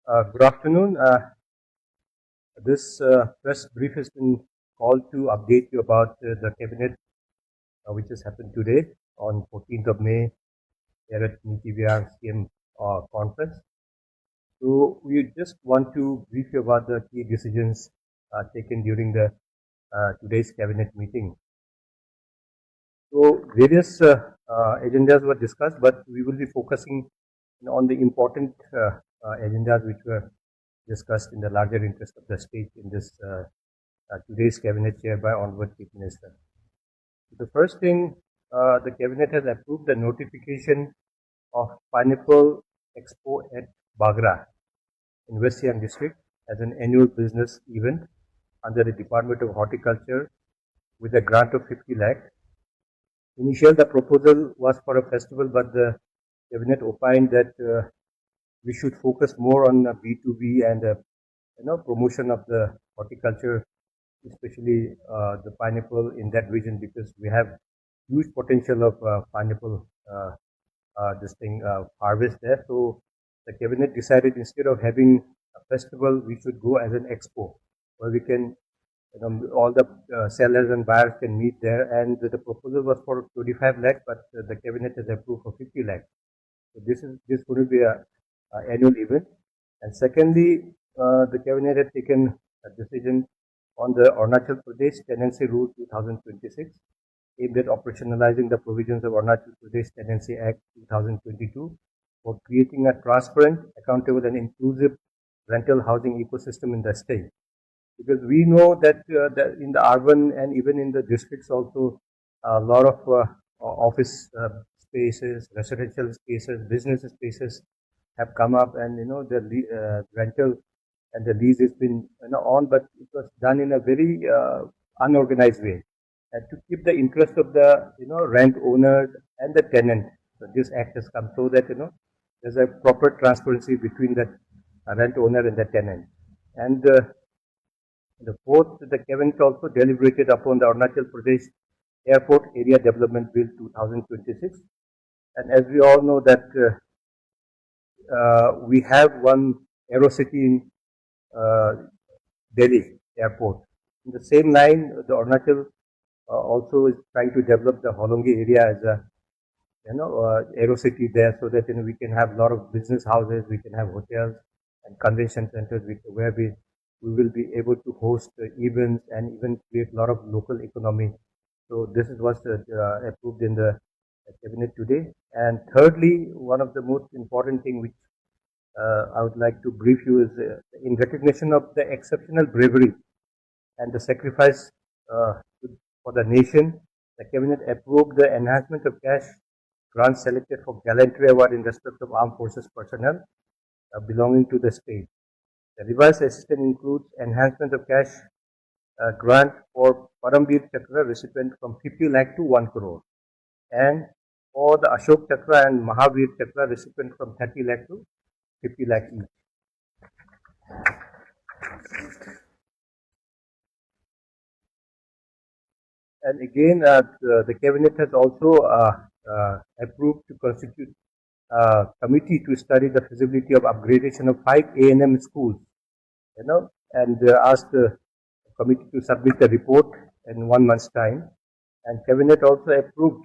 Good afternoon. This press brief has been called to update you about the cabinet which has happened today on 14th of May here at Niti Vihar CM conference. So we just want to brief you about the key decisions taken during the today's cabinet meeting. So various agendas were discussed, but we will be focusing on the important agendas which were discussed in the larger interest of the state in this today's cabinet chair by Honorable Chief Minister. The first thing, the cabinet has approved the notification of Pineapple Expo at Bagra in West Siang district as an annual business event under the Department of Horticulture with a grant of 50 lakh. Initially, the proposal was for a festival, but the cabinet opined that we should focus more on B2B and promotion of the horticulture, especially the pineapple in that region, because we have huge potential of pineapple harvest there. So the cabinet decided instead of having a festival, we should go as an expo where we can all the sellers and buyers can meet there, and the proposal was for 25 lakh, but the cabinet has approved for 50 lakh. So this going to be a annual event. And secondly, the cabinet had taken a decision on the Arunachal Pradesh Tenancy Rule 2026, aimed at operationalizing the provisions of Arunachal Pradesh Tenancy Act 2022 for creating a transparent, accountable, and inclusive rental housing ecosystem in the state. Because we know that, in the urban and even in the districts also, a lot of office spaces, residential spaces, business spaces have come up, and the rental and the lease has been on, but it was done in a very unorganized way, and to keep the interest of the rent owners and the tenant. So this act has come so that there's a proper transparency between the rent owner and the tenant. And the fourth, the cabinet also deliberated upon the Arunachal Pradesh Airport Area Development Bill 2026, and as we all know that we have one Aerocity in Delhi airport. In the same line, the Arunachal also is trying to develop the Holongi area as a Aerocity there, so that we can have a lot of business houses, we can have hotels and convention centers where we will be able to host events and even create a lot of local economy. So this is what's approved in the cabinet today. And thirdly, one of the most important thing which I would like to brief you is in recognition of the exceptional bravery and the sacrifice for the nation, the cabinet approved the enhancement of cash grants selected for gallantry award in respect of armed forces personnel belonging to the state. The revised assistance includes enhancement of cash grant for Paramveer Chakra recipient from 50 lakh to 1 crore, and for the Ashok Chakra and Mahavir Chakra recipient from 30 lakh to 50 lakh each. And again, the cabinet has also approved to constitute committee to study the feasibility of upgradation of 5 A&M schools, and asked the committee to submit a report in 1 month's time. And cabinet also approved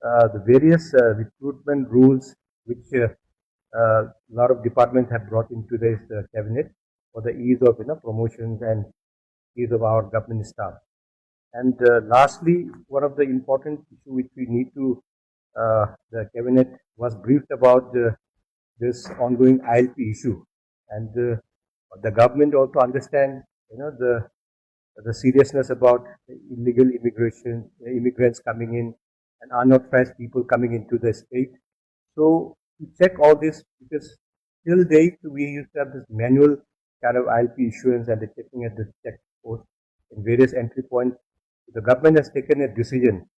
the various recruitment rules which a lot of departments have brought into this cabinet for the ease of promotions and ease of our government staff. And lastly, one of the important issue which we need to the cabinet was briefed about this ongoing ILP issue, and the government also understands the seriousness about illegal immigrants coming in and unauthorized people coming into the state. So to check all this, because till date we used to have this manual kind of ILP issuance and the checking at the check post in various entry points. The government has taken a decision,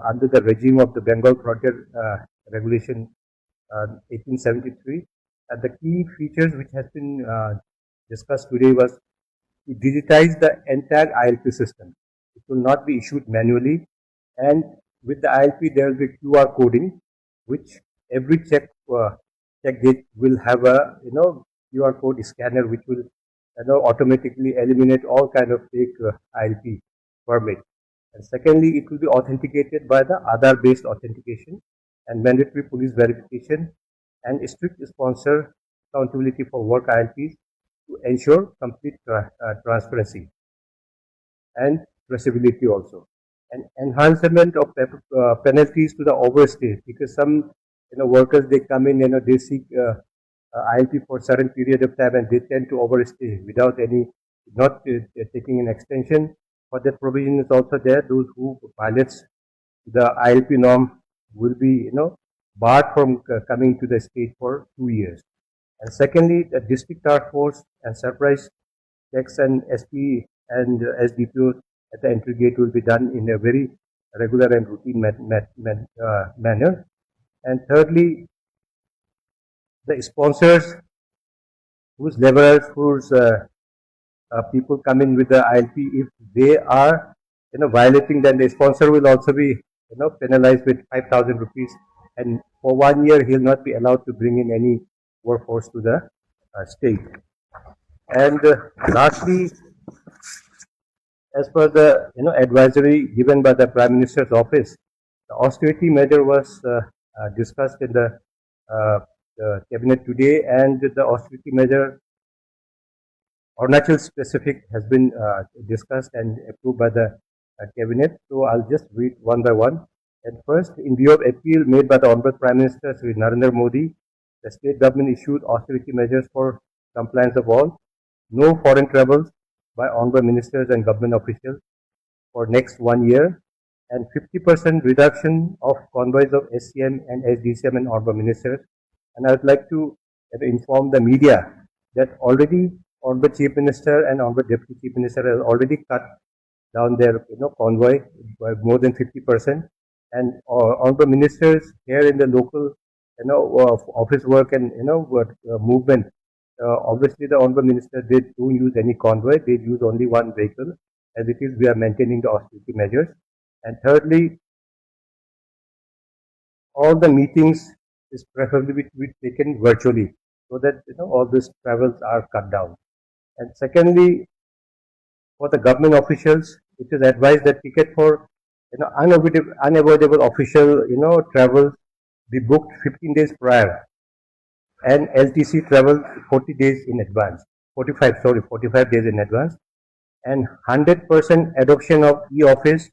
under the regime of the Bengal Project Regulation 1873. And the key features which has been discussed today was to digitize the entire ILP system. It will not be issued manually, and with the ILP there will be QR coding, which every check check gate will have a QR code scanner which will automatically eliminate all kind of fake ILP permit. And secondly, it will be authenticated by the Aadhaar based authentication and mandatory police verification and strict sponsor accountability for work ILPs to ensure complete transparency and traceability also. And enhancement of penalties to the overstay, because some workers, they come in, they seek ILP for certain period of time and they tend to overstay without any, not taking an extension. For that provision is also there. Those who violates the ILP norm will be barred from coming to the state for 2 years. And secondly, the district task force and surprise checks and SP and SDPO at the entry gate will be done in a very regular and routine manner. And thirdly, the sponsors whose laborers, whose people come in with the ILP, if they are violating, then the sponsor will also be penalized with 5,000 rupees, and for 1 year he'll not be allowed to bring in any workforce to the state. And lastly, as per the advisory given by the Prime Minister's office, the austerity measure was discussed in the cabinet today, and the austerity measure Arunachal specific has been discussed and approved by the cabinet. So I'll just read one by one. And first, in view of appeal made by the Honorable Prime Minister Sri Narendra Modi, the state government issued austerity measures for compliance of all. No foreign travels by honorable ministers and government officials for next 1 year, and 50% reduction of convoys of SCM and SDCM and honorable ministers. And I would like to inform the media that already Honorable Chief Minister and Honorable Deputy Chief Minister have already cut down their convoy by more than 50%, and honorable ministers here in the local office work and movement. Obviously, the honorable minister, they don't use any convoy; they use only one vehicle. As it is, we are maintaining the austerity measures. And thirdly, all the meetings is preferably to be taken virtually, so that all these travels are cut down. And secondly, for the government officials, it is advised that ticket for unavoidable official travels be booked 15 days prior, and LTC travel 40 days in advance. 45 days in advance, and 100% adoption of e-office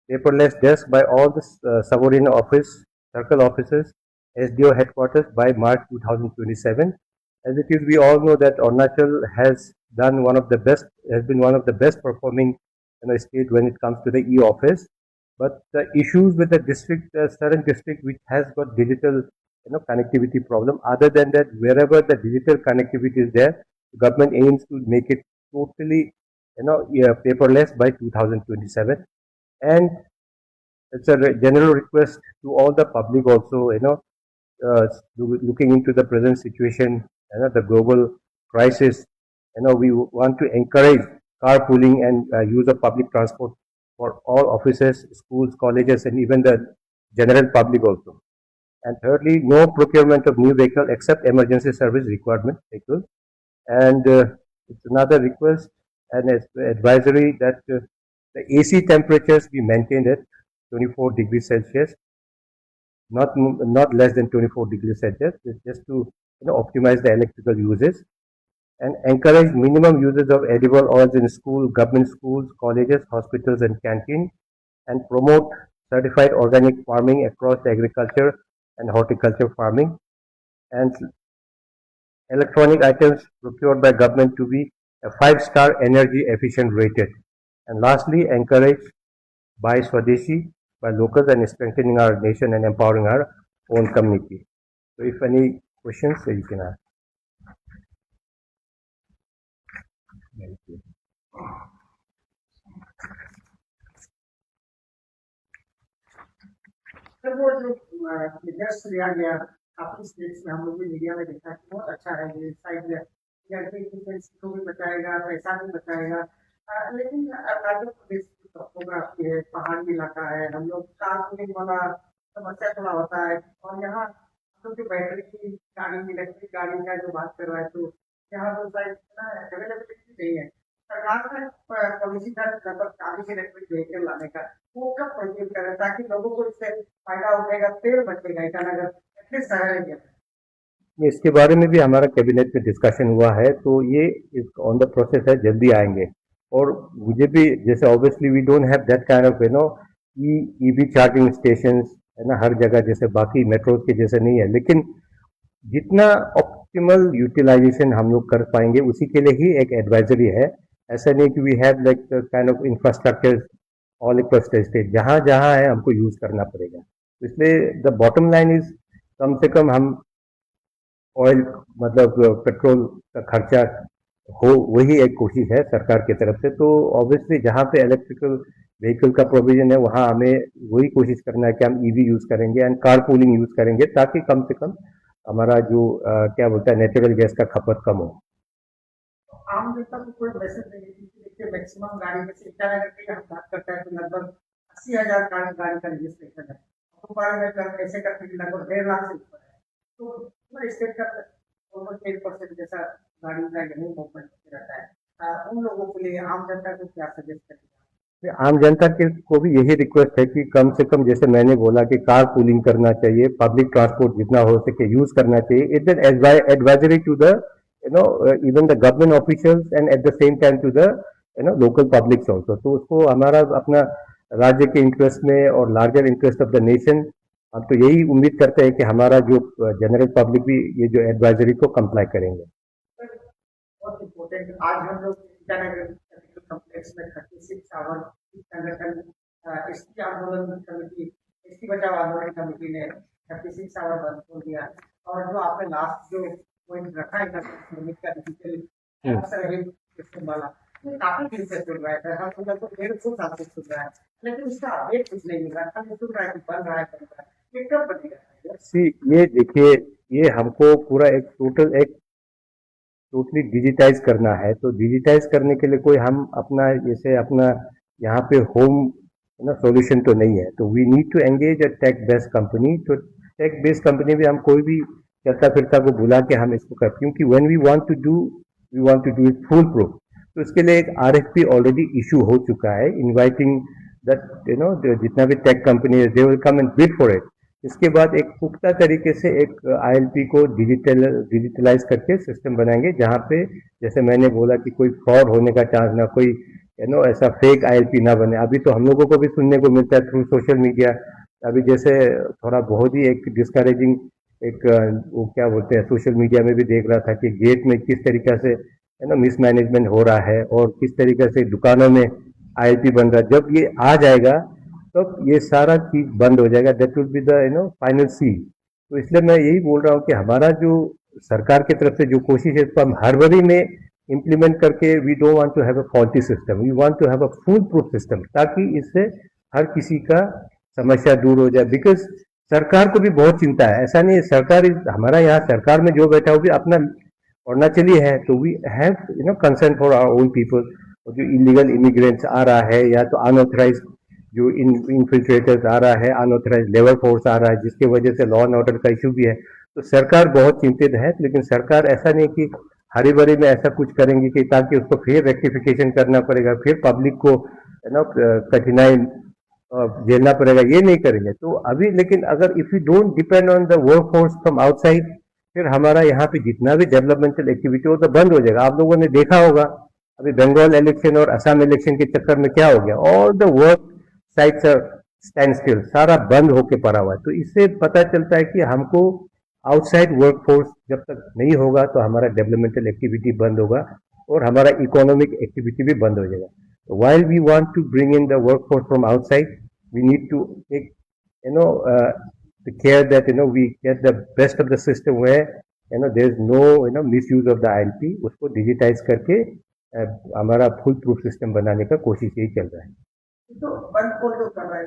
paperless desk by all the subordinate office circle offices, SDO headquarters by March 2027. As it is, we all know that Arunachal has been one of the best performing state when it comes to the e-office. But the issues with the district, certain district which has got digital connectivity problem. Other than that, wherever the digital connectivity is there, the government aims to make it totally paperless by 2027. And it's a general request to all the public also, looking into the present situation, the global crisis. We want to encourage carpooling and use of public transport for all offices, schools, colleges, and even the general public also. And thirdly, no procurement of new vehicle except emergency service requirement vehicles. And it's another request and advisory that the AC temperatures be maintained at 24 degrees Celsius, not less than 24 degrees Celsius, just to optimize the electrical uses, and encourage minimum uses of edible oils in school, government schools, colleges, hospitals, and canteen, and promote certified organic farming across agriculture and horticulture farming, and electronic items procured by government to be a 5-star energy efficient rated. And lastly, encourage buy Swadeshi by locals and strengthening our nation and empowering our own community. So if any questions, you can ask. Thank you. तो वो जो just लिया गया काफी states में हम लोग भी मीडिया में देखा कि बहुत अच्छा है ये साइड को भी बचाएगा, पैसा भी बचाएगा। लेकिन राज्य प्रदेश की टोपोग्राफी है, पहाड़ी इलाका है, हम लोग कार वाला समस्या थोड़ा होता है, और यहाँ क्योंकि बैटरी की गाड़ी, इलेक्ट्रिक गाड़ी का जो बात कर रहा है, तो यहाँ पर शायद इतना अवेलेबिलिटी नहीं है। सरकार का पॉलिसी था लगभग 40 इलेक्ट्रिक व्हीकल लाने का, वो कब कंप्लीट करें ताकि लोगों को इससे फायदा उठेगा, तेल बचेगा ईटानगर एटलीस्ट शहर एरिया में। इसके बारे में भी हमारा कैबिनेट में डिस्कशन हुआ है, तो ये ऑन द प्रोसेस है, जल्दी आएंगे। और मुझे भी जैसे obviously we don't have that kind of EV charging station है ना हर जगह, जैसे बाकी मेट्रोज के जैसे नहीं है, लेकिन जितना ऑप्टिमल यूटिलाइजेशन हम लोग कर पाएंगे उसी के लिए ही एक एडवाइजरी है। ऐसा नहीं कि we have like kind of infrastructure all across the state, जहाँ जहाँ है हमको यूज करना पड़ेगा। इसलिए द बॉटम लाइन इज कम से कम हम ऑयल मतलब पेट्रोल का खर्चा हो, वही एक कोशिश है सरकार की तरफ से। तो ऑब्वियसली जहाँ पे इलेक्ट्रिकल व्हीकल का प्रोविजन है वहाँ हमें वही कोशिश करना है कि हम ईवी यूज करेंगे एंड कार पूलिंग यूज करेंगे, ताकि कम से कम हमारा जो क्या बोलता है नेचुरल गैस का खपत कम हो। आम जनता को कोई मैसेज नहीं है, क्योंकि देखिए मैक्सिमम गाड़ी में से ईटानगर की हम बात करते हैं तो लगभग 80,000 गाड़ी का रजिस्ट्रेशन है। भोपाल में कर ऐसे करके लगभग 1.5 लाख से ऊपर है। तो पूरे स्टेट का ऑलमोस्ट 10% जैसा गाड़ी का यही मूवमेंट रहता है। उन लोगों के लिए आम जनता को क्या सजेस्ट करेगा? आम जनता के को भी यही रिक्वेस्ट है कि कम से कम जैसे मैंने बोला कि कार पूलिंग करना चाहिए, पब्लिक ट्रांसपोर्ट जितना हो सके यूज करना चाहिए। It is advisory to the even the government officials and at the same time to the local publics also। तो उसको हमारा अपना राज्य के इंटरेस्ट में और larger interest of the nation, हम तो यही उम्मीद करते हैं कि हमारा जो जनरल पब्लिक भी ये जो एडवाइजरी को कंप्लाई करेंगे। बहुत इम्पोर्टेंट, आज हम लोग ईटानगर कॉम्प्लेक्स में 36 आवर संगठन एसटी आंदोलन कमेटी, एसटी बचाओ आंदोलन कमेटी ने 36 आवर बंद कर दिया। और जो आपने लास्ट जो पॉइंट रखा है श्रमिक का डिजिटल सिस्टम वाला, ये काफी दिन से सुन रहा है, हम लोग तो 150 साल से सुन रहा है, लेकिन उसका अपडेट कुछ नहीं मिल रहा। हम सुन रहा है कि बन रहा है, बन रहा है, ये कब बनेगा? सी ये देखिए, ये हमको पूरा एक टोटली डिजिटाइज करना है। तो डिजिटाइज करने के लिए कोई हम अपना जैसे अपना यहाँ पे होम सॉल्यूशन तो नहीं है। तो we need to engage a tech based company. तो टेक बेस्ड कंपनी में हम कोई भी चलता फिरता को बुला के हम इसको कर, क्योंकि when we want to do it foolproof, तो इसके लिए एक आरएफपी ऑलरेडी इशू हो चुका है, इनवाइटिंग दैट जितना भी tech company they will come and bid for it. इसके बाद एक पुख्ता तरीके से एक आईएलपी को डिजिटलाइज करके सिस्टम बनाएंगे, जहाँ पे जैसे मैंने बोला कि कोई फ्रॉड होने का चांस ना, कोई ऐसा फेक आईएलपी ना बने। अभी तो हम लोगों को भी सुनने को मिलता है थ्रू सोशल मीडिया, अभी जैसे थोड़ा बहुत ही एक डिस्करेजिंग एक वो क्या बोलते हैं सोशल मीडिया में भी देख रहा था कि गेट में किस तरीके से मिसमैनेजमेंट हो रहा है और किस तरीके से दुकानों में आईएलपी बन रहा है। जब ये आ जाएगा तो ये सारा चीज बंद हो जाएगा, that will be the final C. तो इसलिए मैं यही बोल रहा हूँ कि हमारा जो सरकार की तरफ से जो कोशिश है इसको हम हड़बड़ी में इम्प्लीमेंट करके, we don't want to have a faulty system, we want to have a foolproof system, ताकि इससे हर किसी का समस्या दूर हो जाए। बिकॉज सरकार को भी बहुत चिंता है, ऐसा नहीं है सरकार हमारा यहाँ सरकार में जो बैठा वो भी अपना अरुणाचली है, तो we have concern for our own people. और जो इलीगल इमिग्रेंट्स आ रहा है या तो अनऑथराइज जो इन्फिल्ट्रेटर्स आ रहा है, अनऑथराइज लेबर फोर्स आ रहा है, जिसकी वजह से लॉ एंड ऑर्डर का इशू भी है। तो सरकार बहुत चिंतित है, लेकिन सरकार ऐसा नहीं कि हरी भरी में ऐसा कुछ करेंगे कि ताकि उसको फिर रेक्टिफिकेशन करना पड़ेगा, फिर पब्लिक को कठिनाई झेलना पड़ेगा, ये नहीं करेंगे। तो अभी लेकिन अगर if you don't depend on the work force from outside, फिर हमारा यहाँ पे जितना भी डेवलपमेंटल एक्टिविटी हो तो बंद हो जाएगा। आप लोगों ने देखा होगा अभी बंगाल इलेक्शन और असम इलेक्शन के चक्कर में क्या हो गया, all the work sites are standstill, सारा बंद होके पड़ा हुआ है। तो इससे पता चलता है कि हमको आउटसाइड वर्क फोर्स जब तक नहीं होगा तो हमारा डेवलपमेंटल एक्टिविटी बंद होगा और हमारा इकोनॉमिक एक्टिविटी भी बंद हो जाएगा। तो while we want to bring in the workforce from outside, we need to take the care that we get the best of the system where there is no misuse of the ILP। उसको digitise करके हमारा full proof system बनाने का कोशिश यही चल रहा है। तो बंद को तो कर रहा है